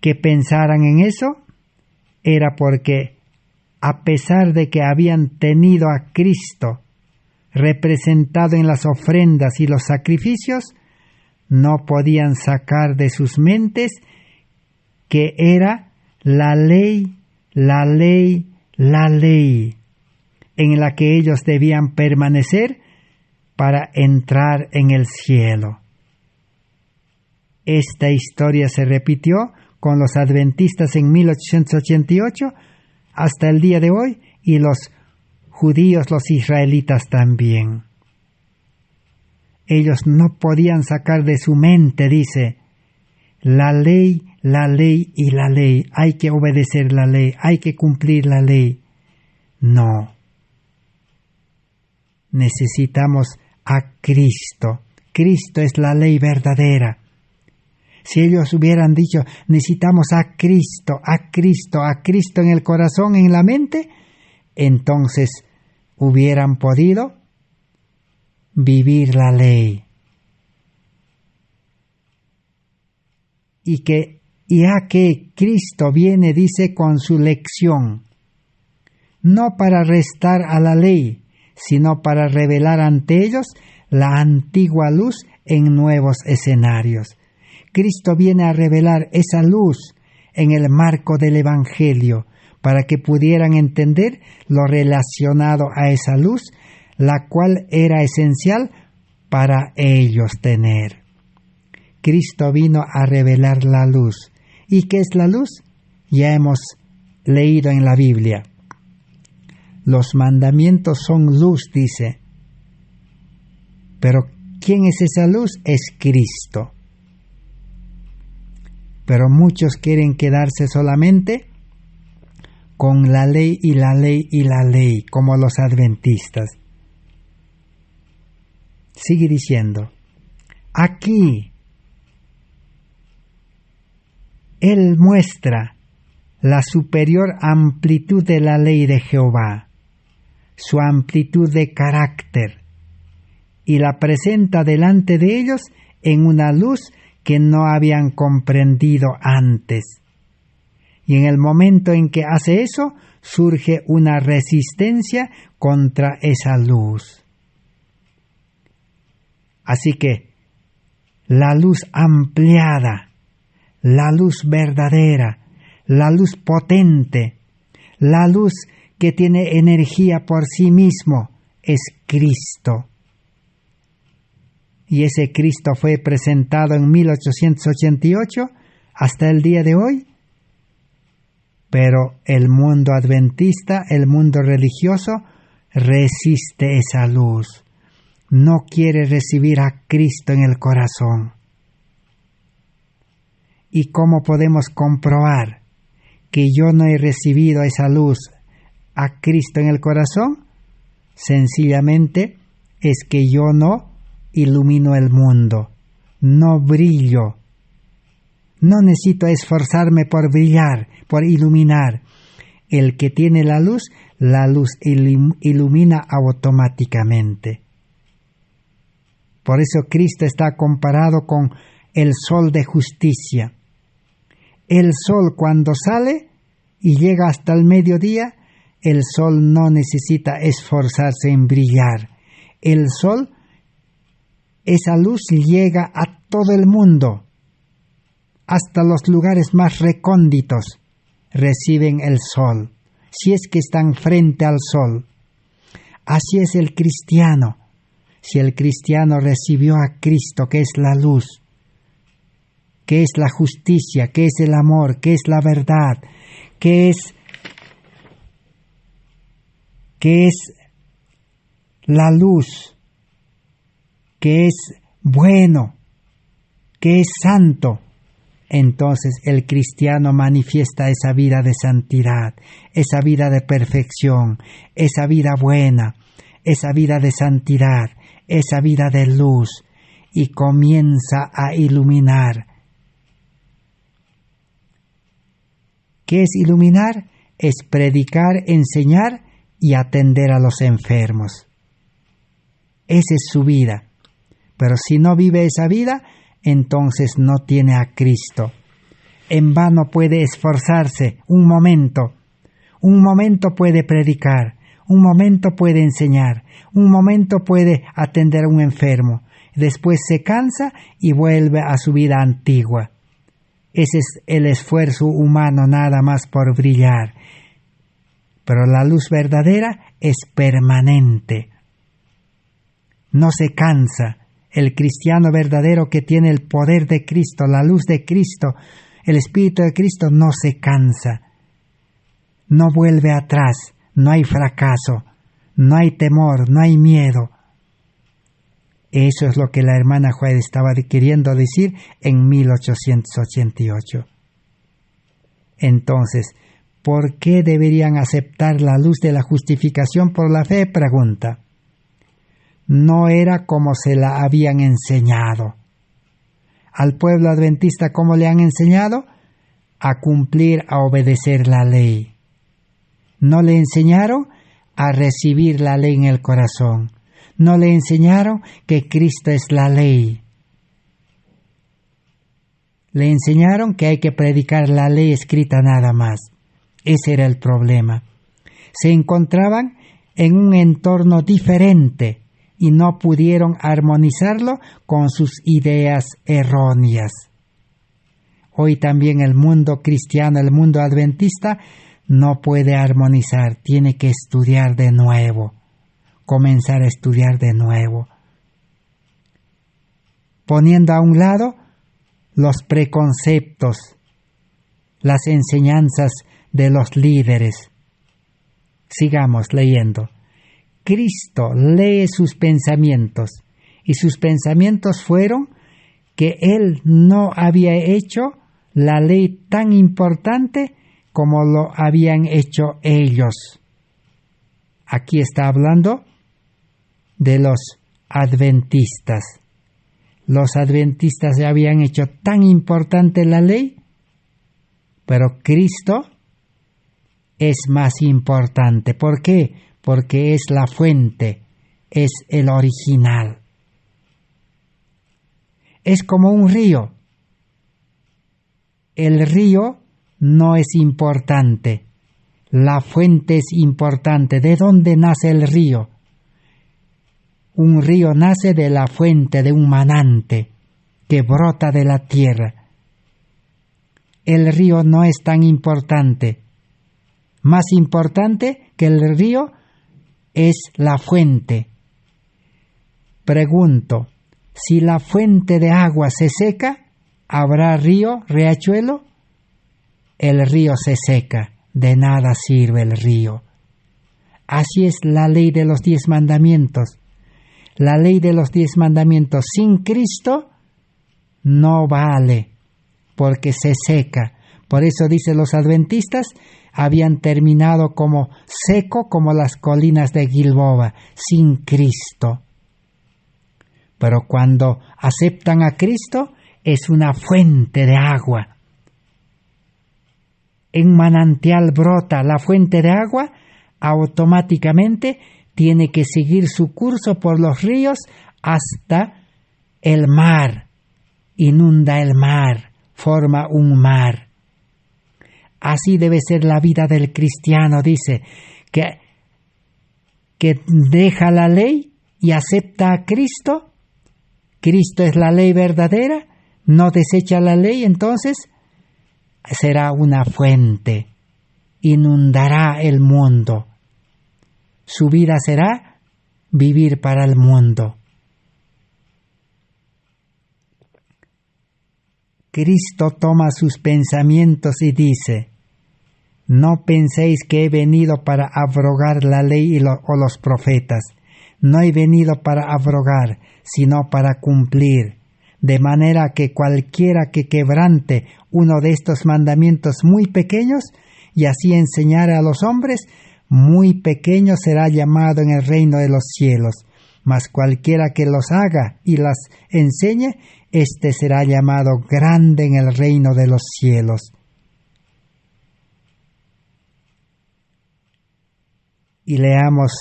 que pensaran en eso era porque, a pesar de que habían tenido a Cristo representado en las ofrendas y los sacrificios, no podían sacar de sus mentes que era la ley, la ley, la ley, en la que ellos debían permanecer para entrar en el cielo. Esta historia se repitió con los adventistas en 1888 hasta el día de hoy, y los judíos, los israelitas también. Ellos no podían sacar de su mente, dice, la ley y la ley. Hay que obedecer la ley, hay que cumplir la ley. No. Necesitamos a Cristo. Cristo es la ley verdadera. Si ellos hubieran dicho, necesitamos a Cristo, a Cristo, a Cristo en el corazón, en la mente, entonces hubieran podido vivir la ley. Y ya que Cristo viene, dice, con su lección, no para restar a la ley, sino para revelar ante ellos la antigua luz en nuevos escenarios. Cristo viene a revelar esa luz en el marco del Evangelio, para que pudieran entender lo relacionado a esa luz, la cual era esencial para ellos tener. Cristo vino a revelar la luz. ¿Y qué es la luz? Ya hemos leído en la Biblia. Los mandamientos son luz, dice. Pero ¿quién es esa luz? Es Cristo. Pero muchos quieren quedarse solamente con la ley y la ley y la ley, como los adventistas. Sigue diciendo, aquí Él muestra la superior amplitud de la ley de Jehová, su amplitud de carácter, y la presenta delante de ellos en una luz que no habían comprendido antes. Y en el momento en que hace eso, surge una resistencia contra esa luz. Así que la luz ampliada, la luz verdadera, la luz potente, la luz que tiene energía por sí mismo, es Cristo. Y ese Cristo fue presentado en 1888 hasta el día de hoy. Pero el mundo adventista, el mundo religioso, resiste esa luz. No quiere recibir a Cristo en el corazón. ¿Y cómo podemos comprobar que yo no he recibido esa luz, a Cristo en el corazón? Sencillamente es que yo no ilumino el mundo, no brillo. No necesito esforzarme por brillar, por iluminar. El que tiene la luz ilumina automáticamente. Por eso Cristo está comparado con el sol de justicia. El sol, cuando sale y llega hasta el mediodía, el sol no necesita esforzarse en brillar. El sol, esa luz llega a todo el mundo. Hasta los lugares más recónditos reciben el sol, si es que están frente al sol. Así es el cristiano. Si el cristiano recibió a Cristo, que es la luz, que es la justicia, que es el amor, que es la verdad, que es la luz, que es bueno, que es santo, entonces el cristiano manifiesta esa vida de santidad, esa vida de perfección, esa vida buena, esa vida de santidad, esa vida de luz, y comienza a iluminar. ¿Qué es iluminar? Es predicar, enseñar y atender a los enfermos. Esa es su vida. Pero si no vive esa vida, entonces no tiene a Cristo. en vano puede esforzarse un momento puede predicar, un momento puede enseñar, un momento puede atender a un enfermo, después se cansa y vuelve a su vida antigua. Ese es el esfuerzo humano nada más por brillar. Pero la luz verdadera es permanente. No se cansa. El cristiano verdadero que tiene el poder de Cristo, la luz de Cristo, el Espíritu de Cristo, no se cansa. No vuelve atrás, no hay fracaso, no hay temor, no hay miedo. Eso es lo que la hermana White estaba queriendo decir en 1888. Entonces, ¿por qué deberían aceptar la luz de la justificación por la fe? Pregunta. No era como se la habían enseñado. Al pueblo adventista, ¿cómo le han enseñado? A cumplir, a obedecer la ley. No le enseñaron a recibir la ley en el corazón. No le enseñaron que Cristo es la ley. Le enseñaron que hay que predicar la ley escrita nada más. Ese era el problema. Se encontraban en un entorno diferente y no pudieron armonizarlo con sus ideas erróneas. Hoy también el mundo cristiano, el mundo adventista, no puede armonizar, tiene que estudiar de nuevo, comenzar a estudiar de nuevo, poniendo a un lado los preconceptos, las enseñanzas de los líderes. Sigamos leyendo. Cristo lee sus pensamientos, y sus pensamientos fueron que Él no había hecho la ley tan importante como lo habían hecho ellos. Aquí está hablando de los adventistas. Los adventistas ya habían hecho tan importante la ley, pero Cristo es más importante. ¿Por qué? Porque es la fuente, es el original. Es como un río. El río no es importante. La fuente es importante. ¿De dónde nace el río? Un río nace de la fuente, de un manante que brota de la tierra. El río no es tan importante. Más importante que el río es la fuente. Pregunto, si la fuente de agua se seca, ¿habrá río, riachuelo? El río se seca, de nada sirve el río. Así es la ley de los 10 mandamientos. La ley de los 10 mandamientos sin Cristo no vale, porque se seca. Por eso dice los adventistas, habían terminado como seco como las colinas de Gilboa, sin Cristo. Pero cuando aceptan a Cristo, es una fuente de agua. En manantial brota la fuente de agua, automáticamente tiene que seguir su curso por los ríos hasta el mar. Inunda el mar, forma un mar. Así debe ser la vida del cristiano, dice, que deja la ley y acepta a Cristo. Cristo es la ley verdadera, no desecha la ley, entonces será una fuente, inundará el mundo. Su vida será vivir para el mundo. Cristo toma sus pensamientos y dice, no penséis que he venido para abrogar la ley o los profetas. No he venido para abrogar, sino para cumplir. De manera que cualquiera que quebrante uno de estos mandamientos muy pequeños y así enseñare a los hombres, muy pequeño será llamado en el reino de los cielos. Mas cualquiera que los haga y las enseñe, éste será llamado grande en el reino de los cielos. Y leamos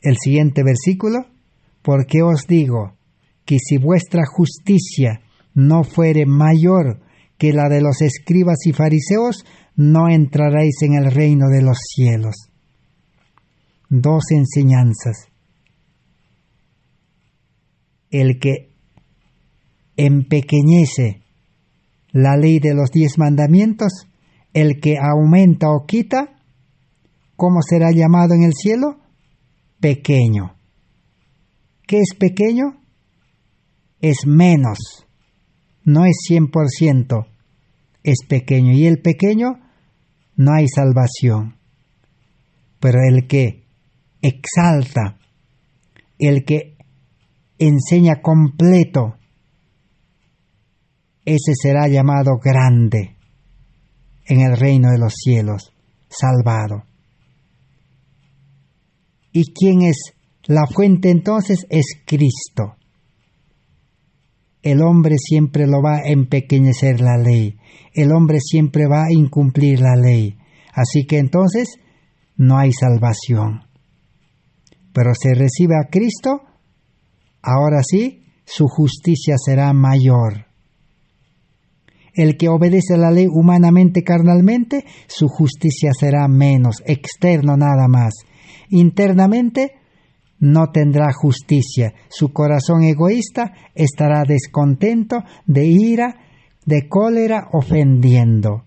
el siguiente versículo. Porque os digo que si vuestra justicia no fuere mayor que la de los escribas y fariseos, no entraréis en el reino de los cielos. Dos enseñanzas. El que empequeñece la ley de los 10 mandamientos, el que aumenta o quita, ¿cómo será llamado en el cielo? Pequeño. ¿Qué es pequeño? Es menos. No es 100%. Es pequeño. Y el pequeño, no hay salvación. Pero el que exalta, el que enseña completo, ese será llamado grande en el reino de los cielos, salvado. ¿Y quién es la fuente entonces? Es Cristo. El hombre siempre lo va a empequeñecer la ley. El hombre siempre va a incumplir la ley. Así que entonces no hay salvación. Pero se recibe a Cristo, ahora sí, su justicia será mayor. El que obedece la ley humanamente, carnalmente, su justicia será menos, externo nada más. Internamente no tendrá justicia. Su corazón egoísta estará descontento, de ira, de cólera, ofendiendo.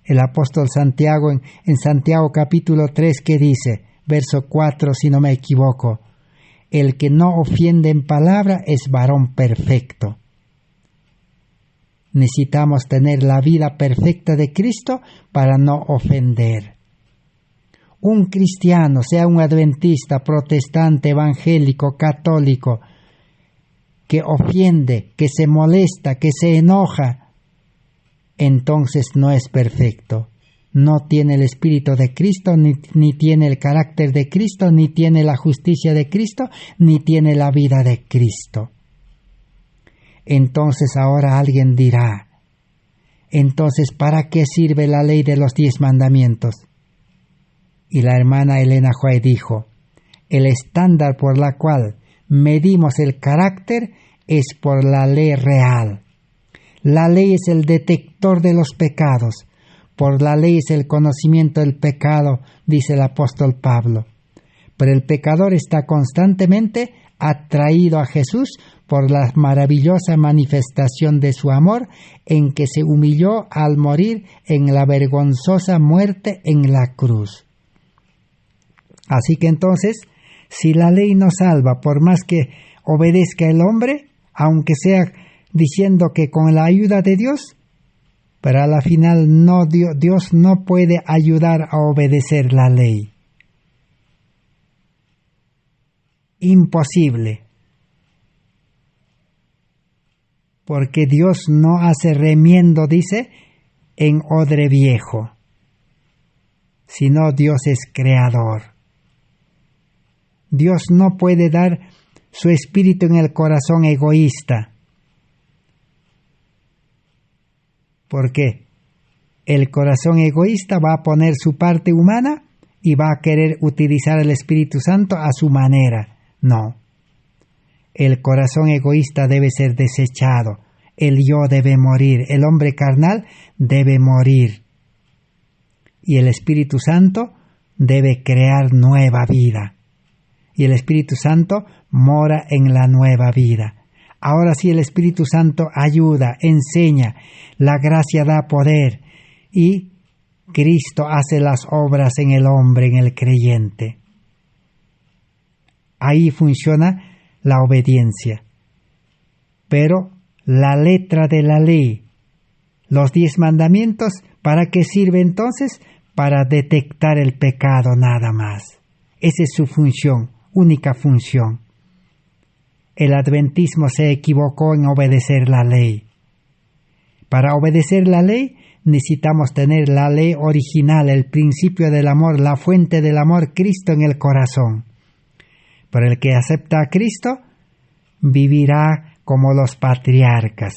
El apóstol Santiago en Santiago capítulo 3, ¿qué dice? Verso 4, si no me equivoco. El que no ofiende en palabra es varón perfecto. Necesitamos tener la vida perfecta de Cristo para no ofender. Un cristiano, sea un adventista, protestante, evangélico, católico, que ofiende, que se molesta, que se enoja, entonces no es perfecto. No tiene el Espíritu de Cristo, ni tiene el carácter de Cristo, ni tiene la justicia de Cristo, ni tiene la vida de Cristo. Entonces ahora alguien dirá, entonces ¿para qué sirve la ley de los 10 mandamientos? Y la hermana Elena White dijo, el estándar por la cual medimos el carácter es por la ley real. La ley es el detector de los pecados. Por la ley es el conocimiento del pecado, dice el apóstol Pablo. Pero el pecador está constantemente atraído a Jesús por la maravillosa manifestación de su amor en que se humilló al morir en la vergonzosa muerte en la cruz. Así que entonces, si la ley no salva, por más que obedezca el hombre, aunque sea diciendo que con la ayuda de Dios, pero a la final Dios no puede ayudar a obedecer la ley. Imposible. Porque Dios no hace remiendo, dice, en odre viejo, sino Dios es creador. Dios no puede dar su espíritu en el corazón egoísta. Porque el corazón egoísta va a poner su parte humana y va a querer utilizar el Espíritu Santo a su manera. No. El corazón egoísta debe ser desechado. El yo debe morir. El hombre carnal debe morir. Y el Espíritu Santo debe crear nueva vida. Y el Espíritu Santo mora en la nueva vida. Ahora sí el Espíritu Santo ayuda, enseña, la gracia da poder y Cristo hace las obras en el hombre, en el creyente. Ahí funciona la obediencia. Pero la letra de la ley, los 10 mandamientos, ¿para qué sirve entonces? Para detectar el pecado nada más. Esa es su función, única función. El adventismo se equivocó en obedecer la ley. Para obedecer la ley necesitamos tener la ley original, el principio del amor, la fuente del amor, Cristo en el corazón. Pero el que acepta a Cristo vivirá como los patriarcas.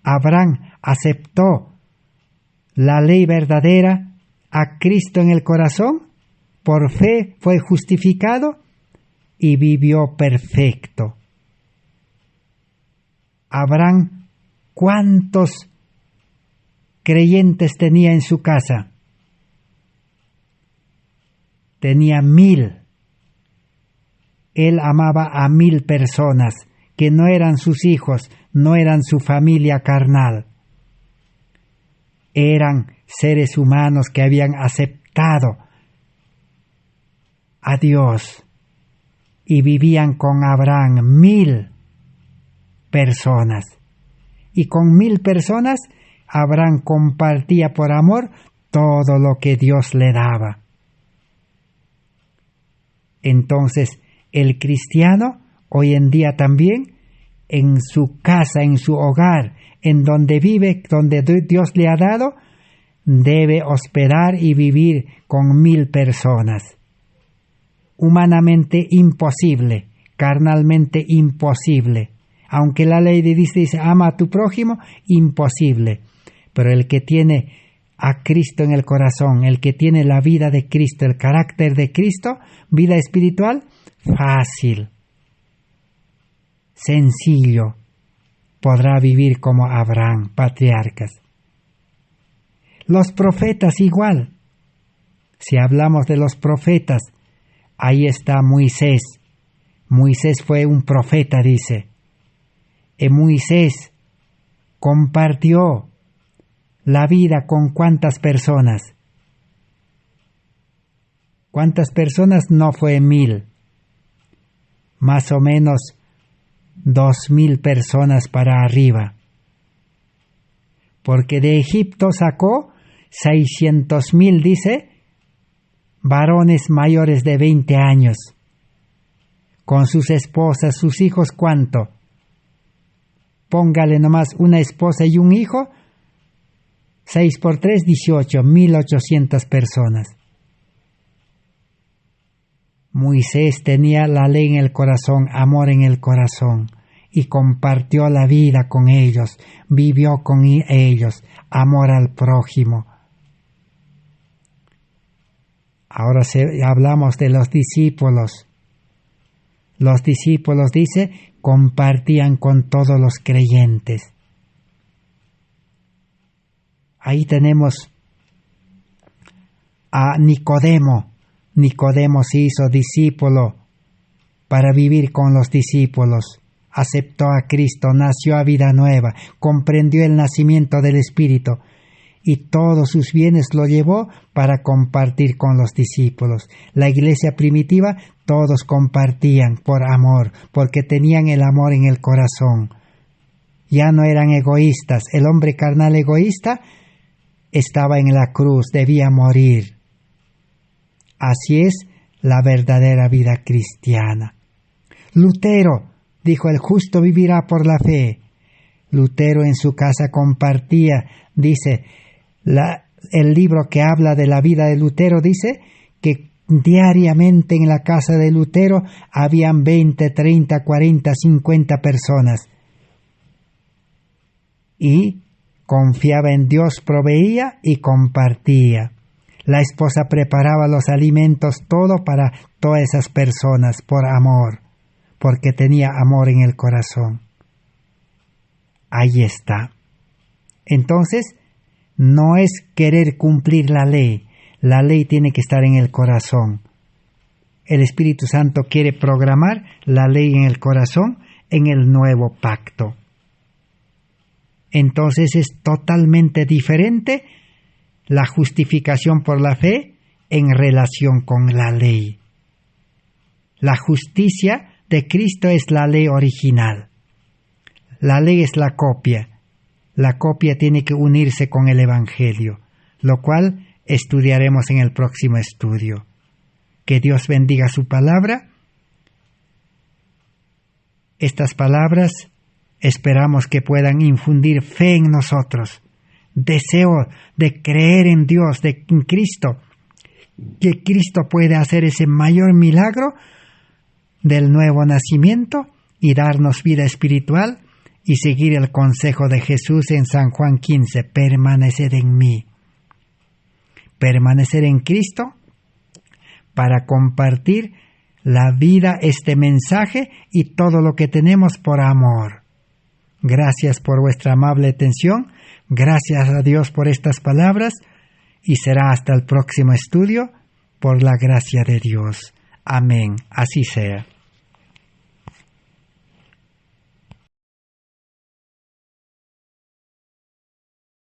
Abraham aceptó la ley verdadera, a Cristo en el corazón, por fe fue justificado y vivió perfecto. Abraham, ¿cuántos creyentes tenía en su casa? Tenía 1000. Él amaba a 1000 personas que no eran sus hijos, no eran su familia carnal. Eran seres humanos que habían aceptado a Dios y vivían con Abraham 1000 personas. Y con 1000 personas, Abraham compartía por amor todo lo que Dios le daba. Entonces, el cristiano, hoy en día también, en su casa, en su hogar, en donde vive, donde Dios le ha dado, debe hospedar y vivir con 1000 personas. Humanamente imposible, carnalmente imposible. Aunque la ley dice, ama a tu prójimo, imposible. Pero el que tiene a Cristo en el corazón, el que tiene la vida de Cristo, el carácter de Cristo, vida espiritual, fácil, sencillo, podrá vivir como Abraham, patriarcas. Los profetas igual. Si hablamos de los profetas, ahí está Moisés. Moisés fue un profeta, dice. Moisés compartió la vida con ¿cuántas personas? ¿Cuántas personas? No fue 1000. Más o menos 2000 personas para arriba. Porque de Egipto sacó 600,000, dice, varones mayores de 20 años. Con sus esposas, sus hijos, ¿cuánto? Póngale nomás una esposa y un hijo. 6 por 3, 18, 1800 personas. Moisés tenía la ley en el corazón, amor en el corazón, y compartió la vida con ellos, vivió con ellos, amor al prójimo. Ahora hablamos de los discípulos. Los discípulos, dice, compartían con todos los creyentes. Ahí tenemos a Nicodemo. Nicodemo se hizo discípulo para vivir con los discípulos. Aceptó a Cristo, nació a vida nueva, comprendió el nacimiento del Espíritu y todos sus bienes lo llevó para compartir con los discípulos. La iglesia primitiva, todos compartían por amor, porque tenían el amor en el corazón. Ya no eran egoístas. El hombre carnal egoísta estaba en la cruz, debía morir. Así es la verdadera vida cristiana. Lutero dijo, el justo vivirá por la fe. Lutero en su casa compartía, dice, el libro que habla de la vida de Lutero dice que diariamente en la casa de Lutero habían 20, 30, 40, 50 personas. Y confiaba en Dios, proveía y compartía. La esposa preparaba los alimentos, todo para todas esas personas, por amor, porque tenía amor en el corazón. Ahí está. Entonces, no es querer cumplir la ley tiene que estar en el corazón. El Espíritu Santo quiere programar la ley en el corazón en el nuevo pacto. Entonces es totalmente diferente la justificación por la fe en relación con la ley. La justicia de Cristo es la ley original. La ley es la copia. La copia tiene que unirse con el Evangelio, lo cual estudiaremos en el próximo estudio. Que Dios bendiga su palabra. Estas palabras esperamos que puedan infundir fe en nosotros, deseo de creer en Dios, en Cristo, que Cristo puede hacer ese mayor milagro del nuevo nacimiento y darnos vida espiritual y seguir el consejo de Jesús en San Juan 15, permaneced en mí. Permanecer en Cristo para compartir la vida, este mensaje y todo lo que tenemos por amor. Gracias por vuestra amable atención. Gracias a Dios por estas palabras y será hasta el próximo estudio por la gracia de Dios. Amén. Así sea.